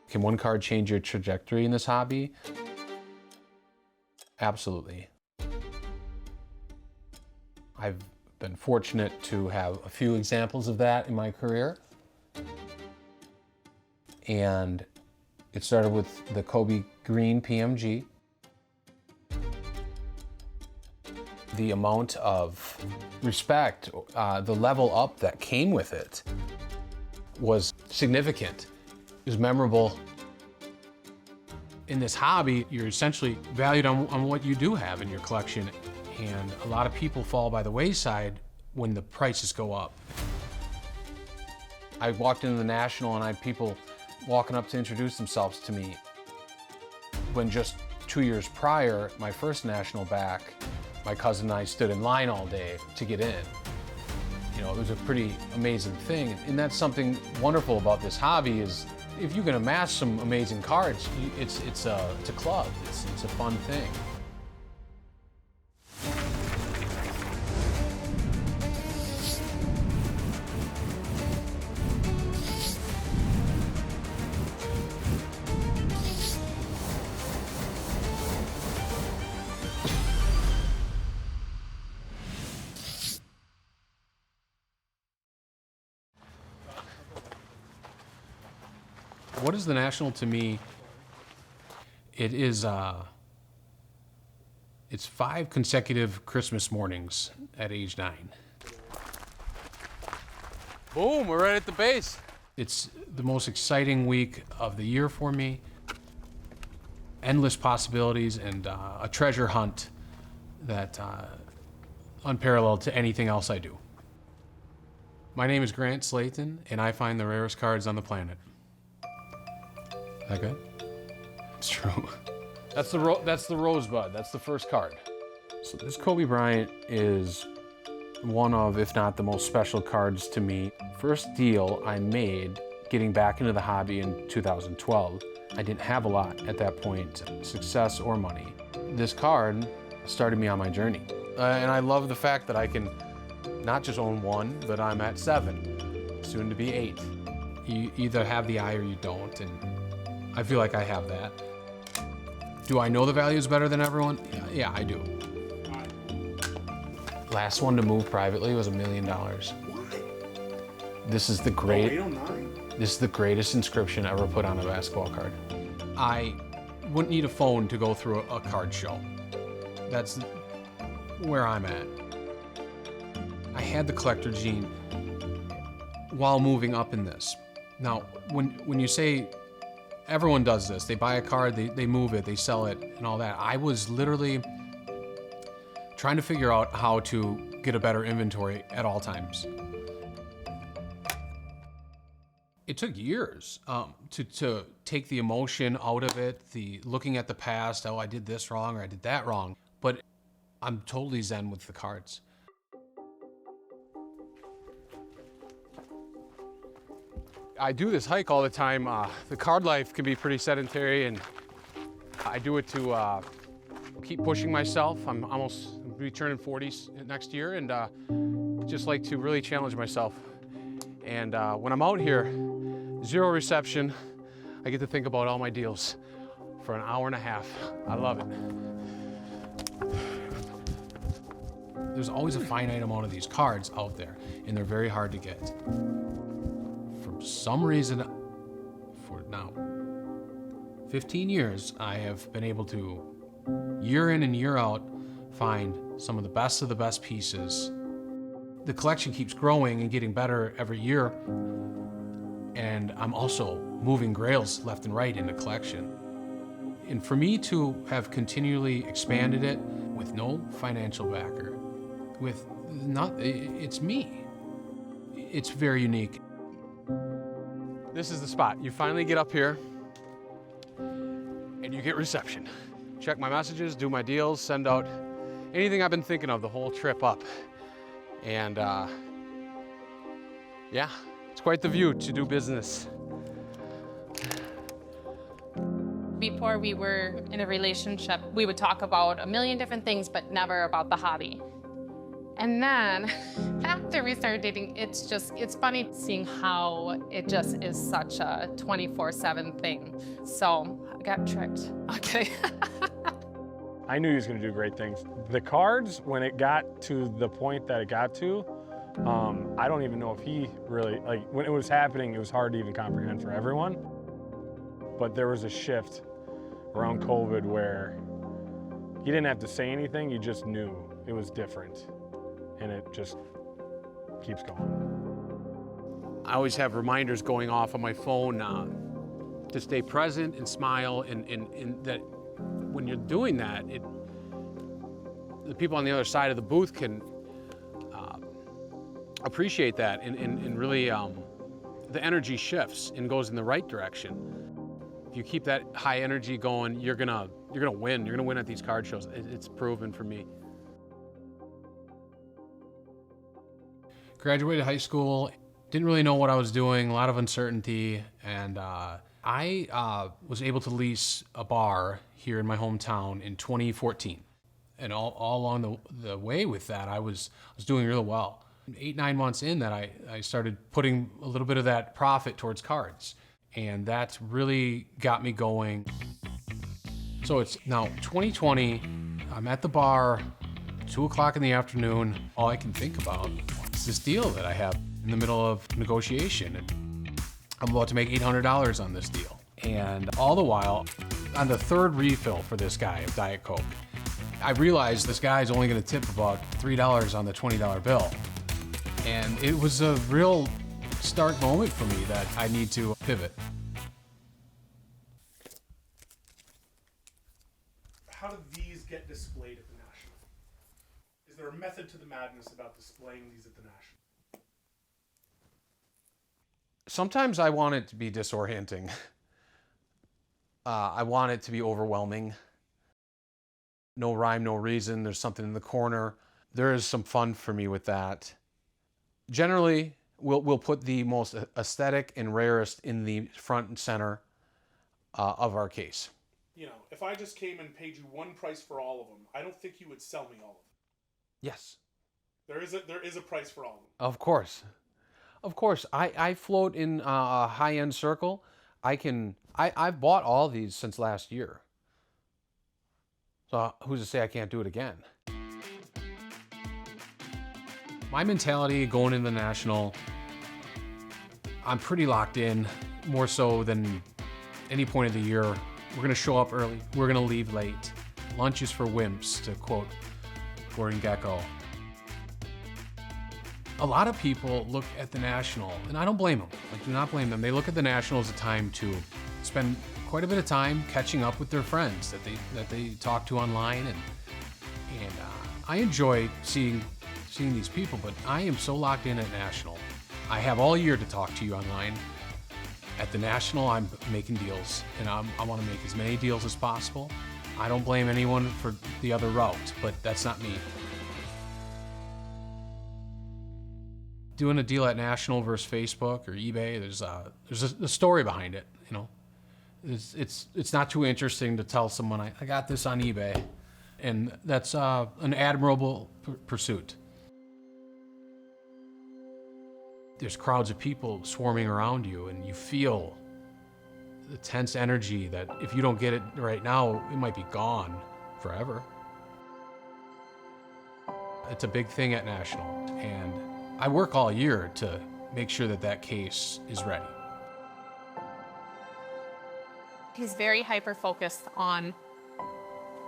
Can one card change your trajectory in this hobby? Absolutely. I've been fortunate to have a few examples of that in my career. And it started with the Kobe Green PMG. The amount of respect, the level up that came with it was significant. It was memorable. In this hobby, you're essentially valued on what you do have in your collection, and a lot of people fall by the wayside when the prices go up. I walked into the National and I had people walking up to introduce themselves to me. When just 2 years prior, my first National back, my cousin and I stood in line all day to get in. You know, it was a pretty amazing thing, and that's something wonderful about this hobby is if you can amass some amazing cards, it's a club, it's a fun thing. What is the National to me? It is, it's 5 consecutive Christmas mornings at age 9. Boom, we're right at the base. It's the most exciting week of the year for me. Endless possibilities and a treasure hunt that unparalleled to anything else I do. My name is Grant Slayton, and I find the rarest cards on the planet. That good? It's true. That's the Rosebud. That's the first card. So this Kobe Bryant is one of, if not the most special cards to me. First deal I made getting back into the hobby in 2012. I didn't have a lot at that point, success or money. This card started me on my journey. And I love the fact that I can not just own 1, but I'm at 7, soon to be 8. You either have the eye or you don't, and I feel like I have that. Do I know the value is better than everyone? Yeah, I do. Last one to move privately was $1 million. Why? This is the greatest inscription ever put on a basketball card. I wouldn't need a phone to go through a card show. That's where I'm at. I had the collector gene while moving up in this. Now, when you say everyone does this, they buy a card, they move it, they sell it, and all that. I was literally trying to figure out how to get a better inventory at all times. It took years to take the emotion out of it, the looking at the past, oh, I did this wrong or I did that wrong, but I'm totally zen with the cards. I do this hike all the time. The card life can be pretty sedentary, and I do it to keep pushing myself. I'm almost gonna be turning 40 next year, and just like to really challenge myself. And when I'm out here, 0 reception, I get to think about all my deals for an hour and a half. I love it. There's always a finite amount of these cards out there, and they're very hard to get. For some reason, for now 15 years, I have been able to, year in and year out, find some of the best pieces. The collection keeps growing and getting better every year, and I'm also moving Grails left and right in the collection. And for me to have continually expanded it with no financial backer, it's me. It's very unique. This is the spot. You finally get up here and you get reception. Check my messages, do my deals, send out anything I've been thinking of the whole trip up. And yeah, it's quite the view to do business. Before we were in a relationship, we would talk about a million different things, but never about the hobby. And then After we started dating, it's funny seeing how it just is such a 24/7 thing. So I got tricked. Okay. I knew he was going to do great things. The cards, when it got to the point that it got to, I don't even know if he really, like, when it was happening, it was hard to even comprehend for everyone. But there was a shift around COVID where he didn't have to say anything, you just knew it was different. And it just keeps going. I always have reminders going off on my phone to stay present and smile, and that when you're doing that, the people on the other side of the booth can appreciate that, and really the energy shifts and goes in the right direction. If you keep that high energy going, you're gonna win. You're gonna win at these card shows. It's proven for me. Graduated high school, didn't really know what I was doing, a lot of uncertainty, and I was able to lease a bar here in my hometown in 2014. And all along the way with that, I was doing really well. 8-9 months in that, I started putting a little bit of that profit towards cards. And that really got me going. So it's now 2020, I'm at the bar, 2 o'clock in the afternoon. All I can think about is this deal that I have in the middle of negotiation. And I'm about to make $800 on this deal. And all the while, on the third refill for this guy of Diet Coke, I realized this guy's only gonna tip about $3 on the $20 bill. And it was a real stark moment for me that I need to pivot. How do these get displayed at the National? Is there a method to the madness about displaying these at the National? Sometimes I want it to be disorienting. I want it to be overwhelming. No rhyme, no reason. There's something in the corner. There is some fun for me with that. Generally, we'll put the most aesthetic and rarest in the front and center of our case. You know, if I just came and paid you one price for all of them, I don't think you would sell me all of them. Yes. There is a price for all of them. Of course. Of course. I float in a high-end circle. I've bought all these since last year. So who's to say I can't do it again? My mentality going into the National, I'm pretty locked in, more so than any point of the year. We're gonna show up early, we're gonna leave late. Lunch is for wimps, to quote Gordon Gekko. A lot of people look at the National, and I don't blame them, I do not blame them. They look at the National as a time to spend quite a bit of time catching up with their friends that they talk to online, and I enjoy seeing these people, but I am so locked in at National. I have all year to talk to you online. At the National, I'm making deals, and I want to make as many deals as possible. I don't blame anyone for the other route, but that's not me. Doing a deal at National versus Facebook or eBay, there's a story behind it, you know. It's not too interesting to tell someone I got this on eBay, and that's an admirable pursuit. There's crowds of people swarming around you, and you feel the tense energy that if you don't get it right now, it might be gone forever. It's a big thing at National, and I work all year to make sure that case is ready. He's very hyper-focused on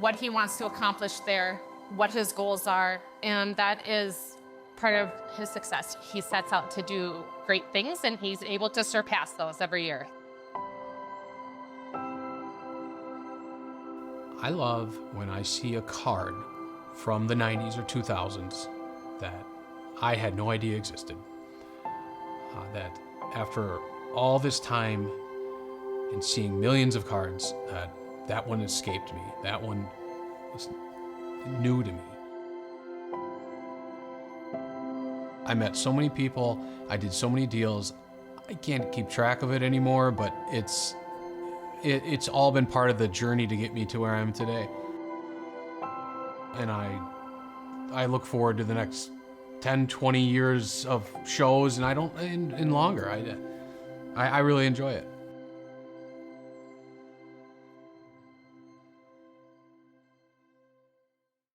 what he wants to accomplish there, what his goals are, and that is part of his success. He sets out to do great things, and he's able to surpass those every year. I love when I see a card from the 90s or 2000s that I had no idea existed. That after all this time and seeing millions of cards, that one escaped me. That one was new to me. I met so many people, I did so many deals, I can't keep track of it anymore, but it's all been part of the journey to get me to where I am today. And I look forward to the next 10, 20 years of shows, and I don't, and longer. I really enjoy it.